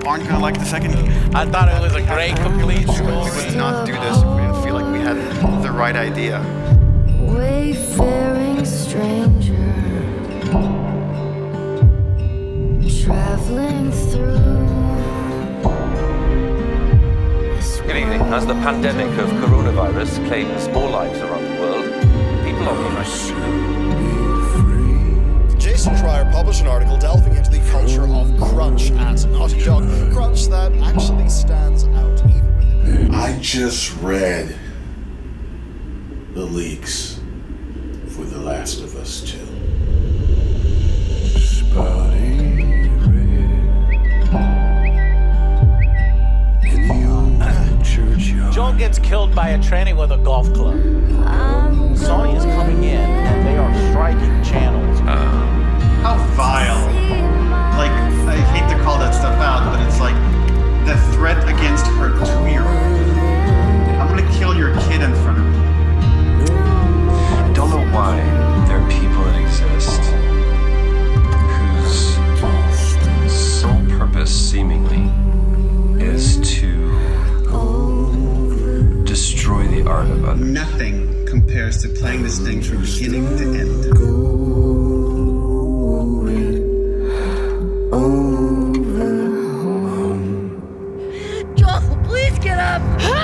aren't gonna like the second. I thought it was a great, complete We story. would not do this if we didn't feel like we had the right idea. Wayfaring stranger, traveling through. Good evening. As the pandemic of coronavirus claims more lives around the world, people are being Jason Schreier published an article delving into the culture of crunch at Naughty Dog. Crunch that actually stands out even within. I just read the leaks for The Last of Us 2. Joel gets killed by a tranny with a golf club. Sony is coming in and they are striking channels. How vile. Like, I hate to call that stuff out, but it's like the threat against her 2-year-old. I'm gonna kill your kid in front of me. I don't know why there are people that exist whose sole purpose, seemingly, is to destroy the art of others. Nothing compares to playing this thing from beginning to end. Joel, please get up! No!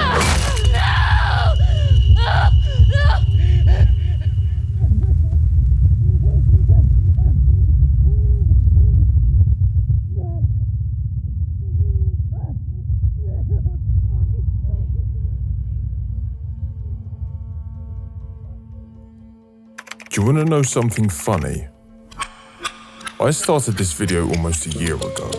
Do you want to know something funny? I started this video almost a year ago,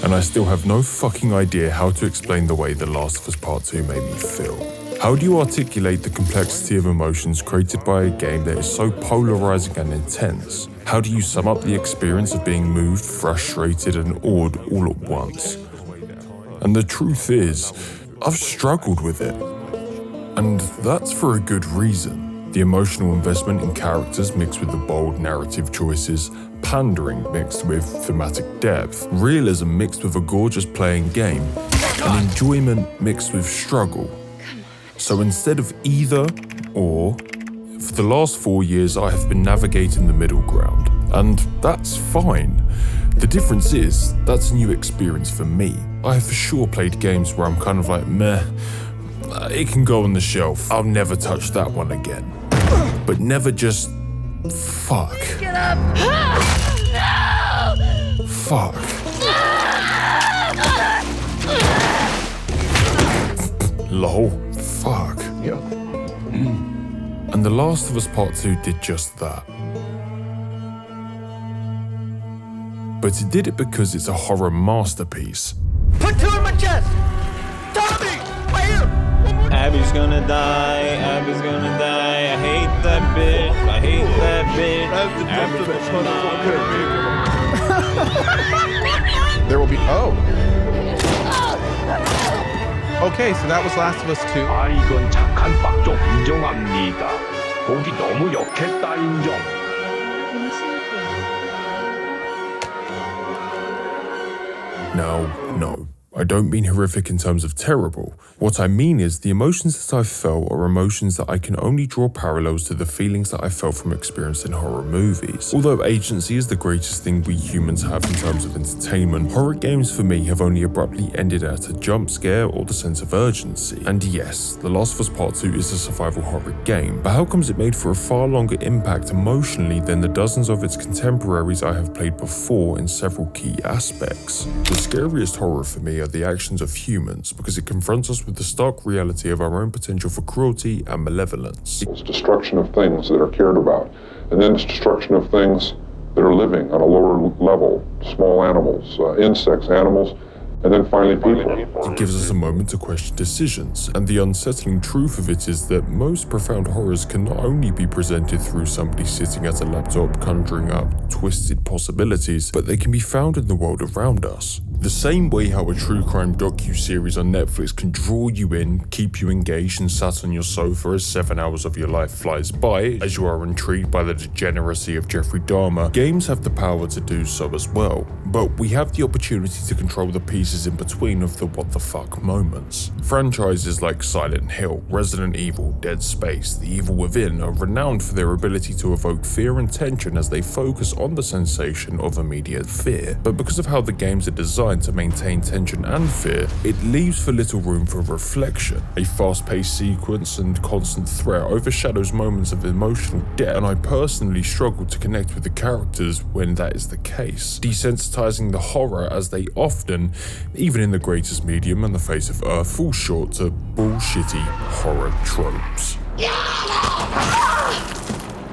and I still have no fucking idea how to explain the way The Last of Us Part 2 made me feel. How do you articulate the complexity of emotions created by a game that is so polarizing and intense? How do you sum up the experience of being moved, frustrated, and awed all at once? And the truth is, I've struggled with it. And that's for a good reason. The emotional investment in characters mixed with the bold narrative choices, pandering mixed with thematic depth, realism mixed with a gorgeous playing game, and enjoyment mixed with struggle. So instead of either or, for the last 4 years I have been navigating the middle ground, and that's fine. The difference is, that's a new experience for me. I have for sure played games where I'm kind of like, meh, it can go on the shelf, I'll never touch that one again. But never just, fuck. Get up! No! Fuck. Lol, fuck. Yeah. And The Last of Us Part 2 did just that. But it did it because it's a horror masterpiece. Put 2 in my chest! Tommy! Right here! Abby's gonna die, Abby's gonna die, I hate that bitch, I hate that bitch. Abby's gonna die. There will be, Okay, so that was Last of Us 2. 아, 이건 착한 빡좀 인정합니다. 보기 너무 역했다 인정. No. I don't mean horrific in terms of terrible. What I mean is the emotions that I felt are emotions that I can only draw parallels to the feelings that I felt from experiencing horror movies. Although agency is the greatest thing we humans have in terms of entertainment, horror games for me have only abruptly ended at a jump scare or the sense of urgency. And yes, The Last of Us Part 2 is a survival horror game, but how comes it made for a far longer impact emotionally than the dozens of its contemporaries I have played before in several key aspects? The scariest horror for me are the actions of humans, because it confronts us with the stark reality of our own potential for cruelty and malevolence. It's destruction of things that are cared about, and then it's destruction of things that are living on a lower level, small animals, insects, animals, and then finally people. It gives us a moment to question decisions, and the unsettling truth of it is that most profound horrors can not only be presented through somebody sitting at a laptop conjuring up twisted possibilities, but they can be found in the world around us. The same way how a true crime docu-series on Netflix can draw you in, keep you engaged and sat on your sofa as 7 hours of your life flies by, as you are intrigued by the degeneracy of Jeffrey Dahmer, games have the power to do so as well. But we have the opportunity to control the pieces pieces in between of the what the fuck moments. Franchises like Silent Hill, Resident Evil, Dead Space, The Evil Within are renowned for their ability to evoke fear and tension as they focus on the sensation of immediate fear. But because of how the games are designed to maintain tension and fear, it leaves for little room for reflection. A fast-paced sequence and constant threat overshadows moments of emotional depth, and I personally struggle to connect with the characters when that is the case, desensitizing the horror as they often, even in the greatest medium and the face of Earth, fall short to bullshitty horror tropes.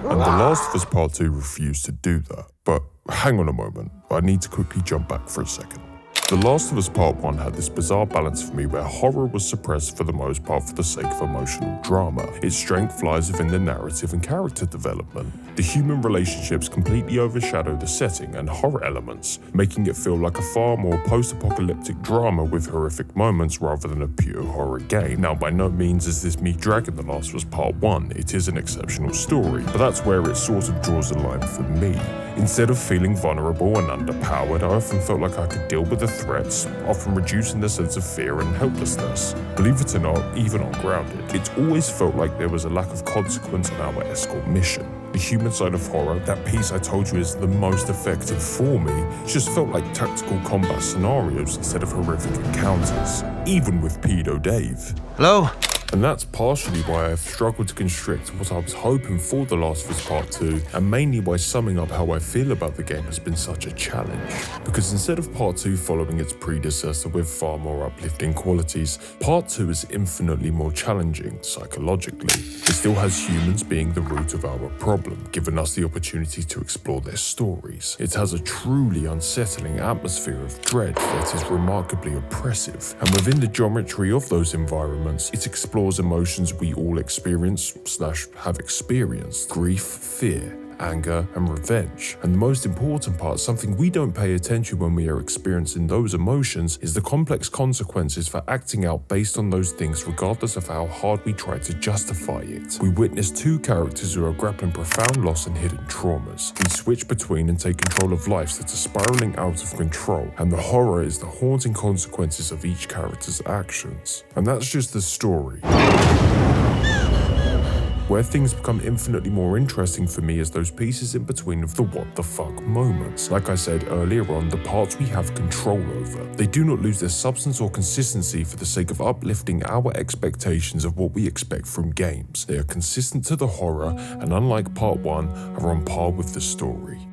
And The Last of Us Part 2 refused to do that. But hang on a moment, I need to quickly jump back for a second. The Last of Us Part 1 had this bizarre balance for me where horror was suppressed for the most part for the sake of emotional drama. Its strength lies within the narrative and character development. The human relationships completely overshadow the setting and horror elements, making it feel like a far more post-apocalyptic drama with horrific moments rather than a pure horror game. Now, by no means is this me dragging The Last of Us Part 1, it is an exceptional story, but that's where it sort of draws a line for me. Instead of feeling vulnerable and underpowered, I often felt like I could deal with the threats, often reducing the sense of fear and helplessness. Believe it or not, even on Grounded, it always felt like there was a lack of consequence on our escort mission. The human side of horror, that piece I told you is the most effective for me, just felt like tactical combat scenarios instead of horrific encounters, even with Pedo Dave. Hello? And that's partially why I've struggled to constrict what I was hoping for The Last of Us Part 2, and mainly why summing up how I feel about the game has been such a challenge. Because instead of Part 2 following its predecessor with far more uplifting qualities, Part 2 is infinitely more challenging psychologically. It still has humans being the root of our problem, giving us the opportunity to explore their stories. It has a truly unsettling atmosphere of dread that is remarkably oppressive, and within the geometry of those environments, it explores emotions we all experience/have experienced: grief, fear, anger, and revenge. And the most important part, something we don't pay attention when we are experiencing those emotions, is the complex consequences for acting out based on those things regardless of how hard we try to justify it. We witness two characters who are grappling profound loss and hidden traumas. We switch between and take control of lives that are spiraling out of control, and the horror is the haunting consequences of each character's actions. And that's just the story. Where things become infinitely more interesting for me is those pieces in between of the what the fuck moments. Like I said earlier on, the parts we have control over. They do not lose their substance or consistency for the sake of uplifting our expectations of what we expect from games. They are consistent to the horror, and unlike Part 1, are on par with the story.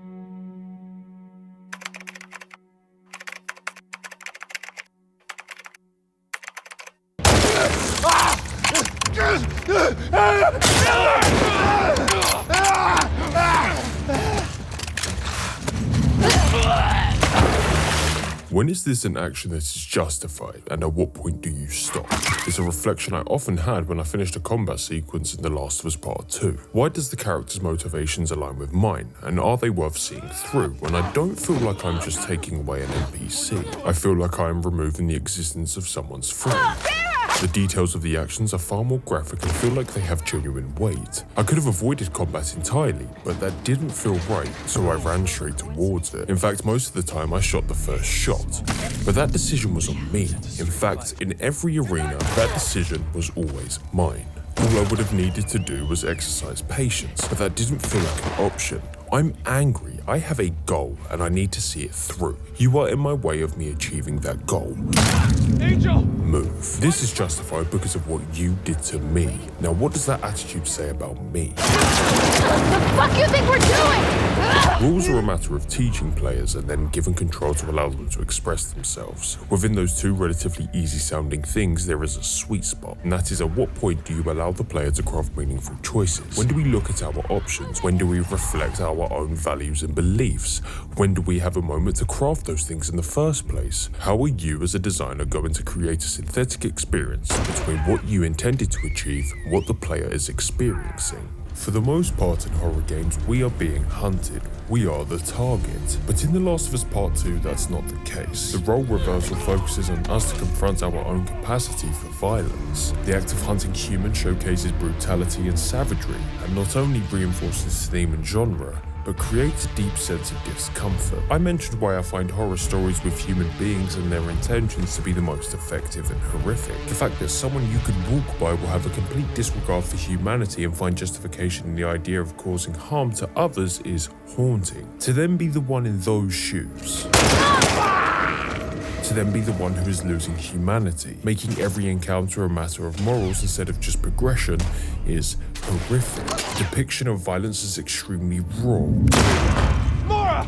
When is this an action that is justified, and at what point do you stop? It's a reflection I often had when I finished a combat sequence in The Last of Us Part 2. Why does the character's motivations align with mine, and are they worth seeing through when I don't feel like I'm just taking away an NPC? I feel like I am removing the existence of someone's friend. The details of the actions are far more graphic and feel like they have genuine weight. I could have avoided combat entirely, but that didn't feel right, so I ran straight towards it. In fact, most of the time I shot the first shot. But that decision was on me. In fact, in every arena, that decision was always mine. All I would have needed to do was exercise patience, but that didn't feel like an option. I'm angry, I have a goal, and I need to see it through. You are in my way of me achieving that goal. Angel! Move. This is justified because of what you did to me. Now what does that attitude say about me? What the fuck you think we're doing? Rules are a matter of teaching players and then given control to allow them to express themselves. Within those two relatively easy sounding things, there is a sweet spot, and that is at what point do you allow the player to craft meaningful choices? When do we look at our options? When do we reflect our own values and beliefs? When do we have a moment to craft those things in the first place? How are you as a designer going to create a synthetic experience between what you intended to achieve and what the player is experiencing? For the most part in horror games, we are being hunted. We are the target. But in The Last of Us Part 2, that's not the case. The role reversal focuses on us to confront our own capacity for violence. The act of hunting humans showcases brutality and savagery, and not only reinforces theme and genre, but creates a deep sense of discomfort. I mentioned why I find horror stories with human beings and their intentions to be the most effective and horrific. The fact that someone you could walk by will have a complete disregard for humanity and find justification in the idea of causing harm to others is haunting. To then be the one in those shoes. To then be the one who is losing humanity, making every encounter a matter of morals instead of just progression, is horrific. The depiction of violence is extremely raw. Mora!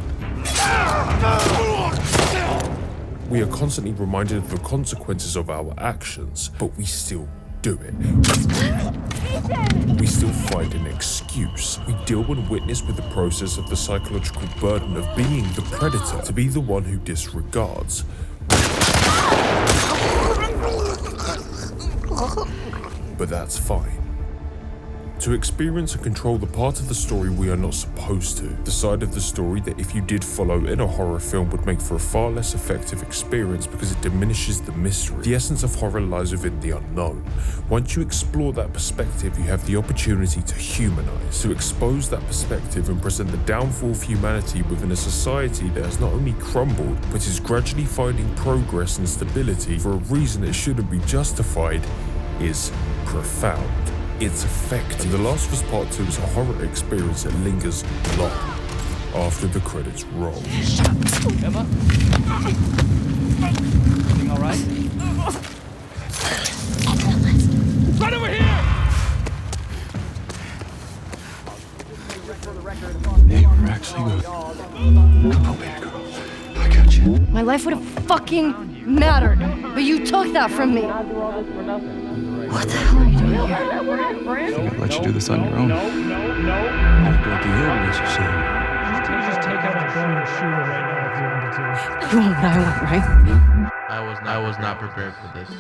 We are constantly reminded of the consequences of our actions, but we still do it. We still find an excuse. We deal and witness with the process of the psychological burden of being the predator, to be the one who disregards. But that's fine. To experience and control the part of the story we are not supposed to, the side of the story that if you did follow in a horror film would make for a far less effective experience because it diminishes the mystery. The essence of horror lies within the unknown. Once you explore that perspective, you have the opportunity to humanize, to expose that perspective and present the downfall of humanity within a society that has not only crumbled, but is gradually finding progress and stability for a reason it shouldn't be justified, is profound. It's effective. The Last of Us Part 2 is a horror experience that lingers long after the credits roll. Emma? Everything all right? Right over here! Hey, we're actually good. Come on, baby girl. I got you. My life would have fucking mattered, but you took that from me. What the hell are you doing here? I gotta let you do this on your own. No. I'll go to your relationship. Just take out a burning shooter right now if you wanted to. You want what I want, right? I was not prepared for this.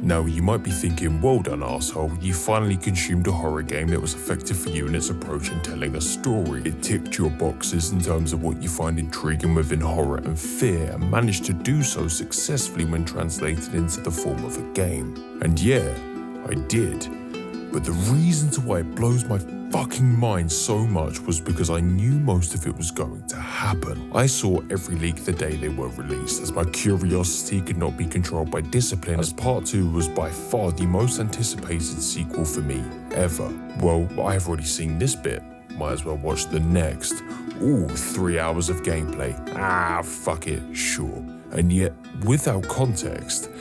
Now, you might be thinking, well done, asshole, you finally consumed a horror game that was effective for you in its approach in telling a story. It ticked your boxes in terms of what you find intriguing within horror and fear, and managed to do so successfully when translated into the form of a game. And yeah, I did. But the reason to why it blows my fucking mind so much was because I knew most of it was going to happen. I saw every leak the day they were released, as my curiosity could not be controlled by discipline, as Part 2 was by far the most anticipated sequel for me ever. Well, I've already seen this bit, might as well watch the next. Ooh, 3 hours of gameplay. Fuck it, sure. And yet, without context,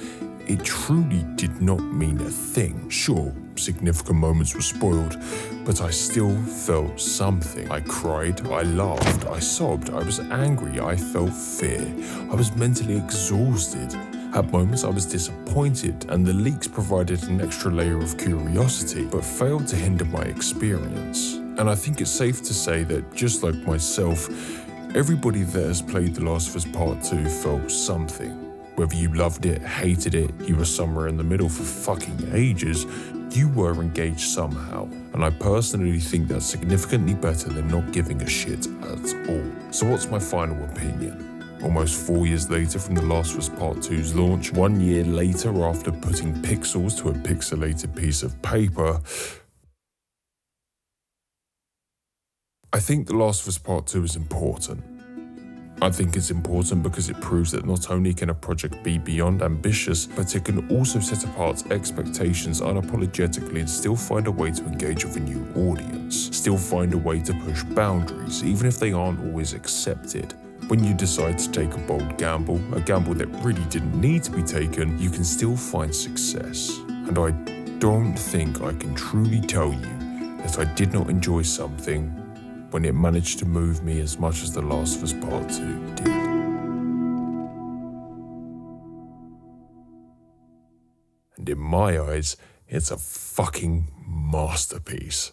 it truly did not mean a thing. Sure, significant moments were spoiled, but I still felt something. I cried, I laughed, I sobbed, I was angry, I felt fear. I was mentally exhausted. At moments I was disappointed, and the leaks provided an extra layer of curiosity, but failed to hinder my experience. And I think it's safe to say that, just like myself, everybody that has played The Last of Us Part 2 felt something. Whether you loved it, hated it, you were somewhere in the middle for fucking ages, you were engaged somehow. And I personally think that's significantly better than not giving a shit at all. So what's my final opinion? Almost 4 years later from The Last of Us Part 2's launch, 1 year later after putting pixels to a pixelated piece of paper, I think The Last of Us Part 2 is important. I think it's important because it proves that not only can a project be beyond ambitious, but it can also set apart expectations unapologetically and still find a way to engage with a new audience. Still find a way to push boundaries, even if they aren't always accepted. When you decide to take a bold gamble, a gamble that really didn't need to be taken, you can still find success. And I don't think I can truly tell you that I did not enjoy something when it managed to move me as much as The Last of Us Part 2 did. And in my eyes, it's a fucking masterpiece.